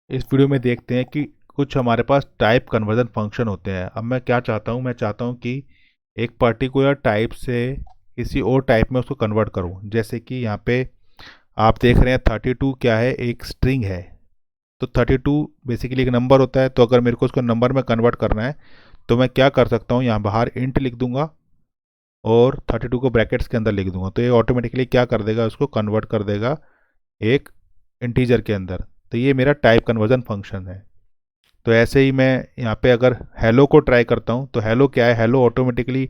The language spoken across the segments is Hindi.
इस वीडियो में देखते हैं कि कुछ हमारे पास टाइप कन्वर्जन फंक्शन होते हैं। अब मैं क्या चाहता हूँ, मैं चाहता हूँ कि एक पर्टिकुलर टाइप से किसी और टाइप में उसको कन्वर्ट करूँ। जैसे कि यहाँ पे आप देख रहे हैं 32 क्या है, एक स्ट्रिंग है। तो 32 बेसिकली एक नंबर होता है। तो अगर मेरे को उसको नंबर में कन्वर्ट करना है तो मैं क्या कर सकता हूँ, यहाँ बाहर इंट लिख दूंगा और 32 को ब्रैकेट्स के अंदर लिख दूंगा। तो ये ऑटोमेटिकली क्या कर देगा, उसको कन्वर्ट कर देगा एक इंटीजर के अंदर। तो ये मेरा टाइप कन्वर्जन फंक्शन है। तो ऐसे ही मैं यहाँ पे अगर हेलो को ट्राई करता हूँ तो हेलो क्या है, हेलो ऑटोमेटिकली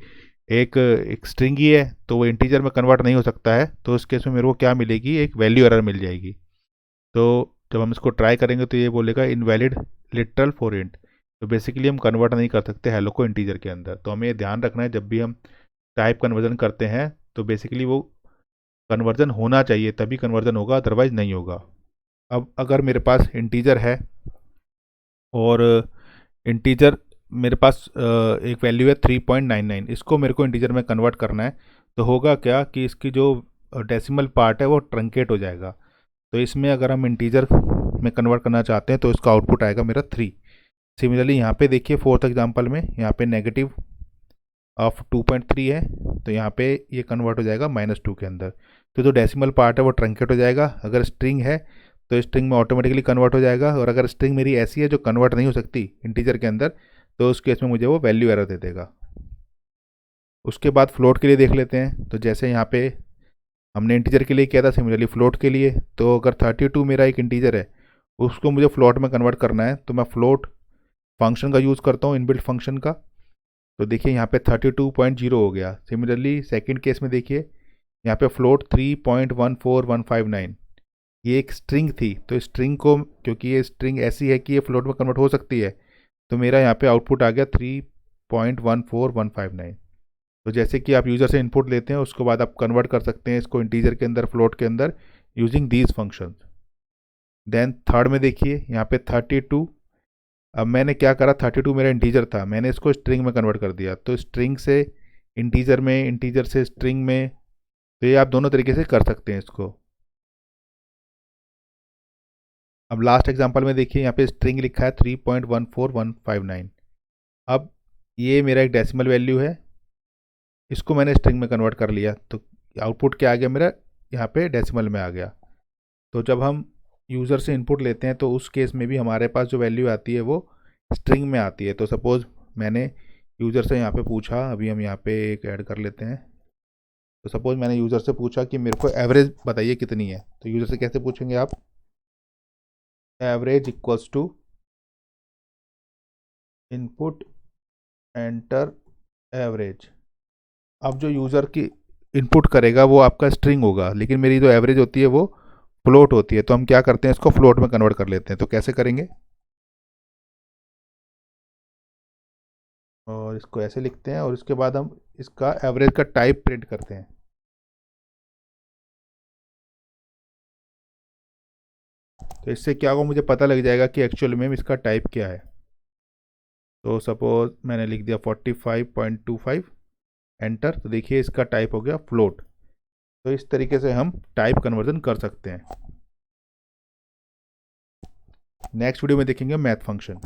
एक स्ट्रिंग ही है, तो वो इंटीजर में कन्वर्ट नहीं हो सकता है। तो उस केस में मेरे को क्या मिलेगी, एक वैल्यू एरर मिल जाएगी। तो जब हम इसको ट्राई करेंगे तो ये बोलेगा इनवैलिड लिटरल फॉर इंट। तो बेसिकली हम कन्वर्ट नहीं कर सकते हेलो को इंटीजर के अंदर। तो हमें ये ध्यान रखना है जब भी हम टाइप कन्वर्जन करते हैं तो बेसिकली वो कन्वर्जन होना चाहिए, तभी कन्वर्जन होगा, अदरवाइज नहीं होगा। अब अगर मेरे पास इंटीजर है और इंटीजर मेरे पास एक वैल्यू है 3.99, इसको मेरे को इंटीजर में कन्वर्ट करना है। तो होगा क्या कि इसकी जो डेसिमल पार्ट है वो ट्रंकेट हो जाएगा। तो इसमें अगर हम इंटीजर में कन्वर्ट करना चाहते हैं तो इसका आउटपुट आएगा मेरा 3। सिमिलरली यहाँ पे देखिए फोर्थ एग्जांपल में यहाँ पे नेगेटिव ऑफ 2.3 है, तो यहाँ पे ये कन्वर्ट हो जाएगा -2 के अंदर। तो जो डेसिमल पार्ट है वो ट्रंकेट हो जाएगा। अगर स्ट्रिंग है तो स्ट्रिंग में ऑटोमेटिकली कन्वर्ट हो जाएगा, और अगर स्ट्रिंग मेरी ऐसी है जो कन्वर्ट नहीं हो सकती इंटीजर के अंदर तो उस केस में मुझे वो वैल्यू एरर दे देगा। उसके बाद फ्लोट के लिए देख लेते हैं। तो जैसे यहाँ पे हमने इंटीजर के लिए किया था, सिमिलरली फ्लोट के लिए। तो अगर 32 मेरा एक इंटीजर है, उसको मुझे फ्लोट में कन्वर्ट करना है, तो मैं फ्लोट फंक्शन का यूज़ करता हूँ, इनबिल्ट फंक्शन का। तो देखिए यहाँ पे 32.0 हो गया। सिमिलरली सेकंड केस में देखिए यहाँ पे फ्लोट 3.14159, ये एक स्ट्रिंग थी। तो स्ट्रिंग को, क्योंकि ये स्ट्रिंग ऐसी है कि ये फ्लोट में कन्वर्ट हो सकती है, तो मेरा यहाँ पे आउटपुट आ गया 3.14159। तो जैसे कि आप यूज़र से इनपुट लेते हैं उसके बाद आप कन्वर्ट कर सकते हैं इसको इंटीजर के अंदर, फ्लोट के अंदर, using these functions. Then third में देखिए यहाँ पे 32। अब मैंने क्या करा, 32 मेरा इंटीजर था, मैंने इसको स्ट्रिंग में कन्वर्ट कर दिया। तो स्ट्रिंग से इंटीजर में, इंटीजर से स्ट्रिंग में, तो ये आप दोनों तरीके से कर सकते हैं इसको। अब लास्ट एग्जांपल में देखिए यहाँ पे स्ट्रिंग लिखा है 3.14159। अब ये मेरा एक डेसिमल वैल्यू है, इसको मैंने स्ट्रिंग में कन्वर्ट कर लिया। तो आउटपुट क्या आ गया मेरा, यहाँ पे डेसिमल में आ गया। तो जब हम यूज़र से इनपुट लेते हैं तो उस केस में भी हमारे पास जो वैल्यू आती है वो स्ट्रिंग में आती है। तो सपोज़ मैंने यूज़र से यहाँ पे पूछा, अभी हम यहाँ पे एक ऐड कर लेते हैं। तो सपोज़ मैंने यूज़र से पूछा कि मेरे को एवरेज बताइए कितनी है। तो यूज़र से कैसे पूछेंगे आप, average equals to input enter average. अब जो यूज़र की इनपुट करेगा वो आपका स्ट्रिंग होगा, लेकिन मेरी जो एवरेज होती है वो फ्लोट होती है। तो हम क्या करते हैं, इसको फ्लोट में कन्वर्ट कर लेते हैं। तो कैसे करेंगे, और इसको ऐसे लिखते हैं और इसके बाद हम इसका एवरेज का टाइप प्रिंट करते हैं। तो इससे क्या होगा, मुझे पता लग जाएगा कि एक्चुअल में इसका टाइप क्या है। तो सपोज मैंने लिख दिया 45.25, एंटर। तो देखिए इसका टाइप हो गया फ्लोट। तो इस तरीके से हम टाइप कन्वर्जन कर सकते हैं। नेक्स्ट वीडियो में देखेंगे मैथ फंक्शन।